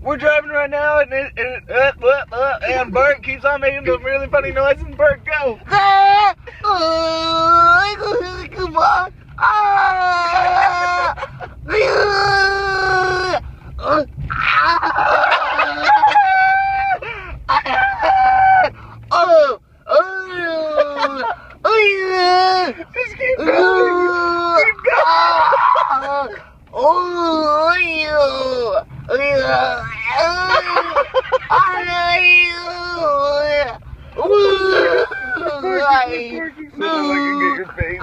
we're driving right now, and Burke keeps on making those really funny noises. Burke, go! Come on! Just keep going! Keep going! Burke, you said I can get your face.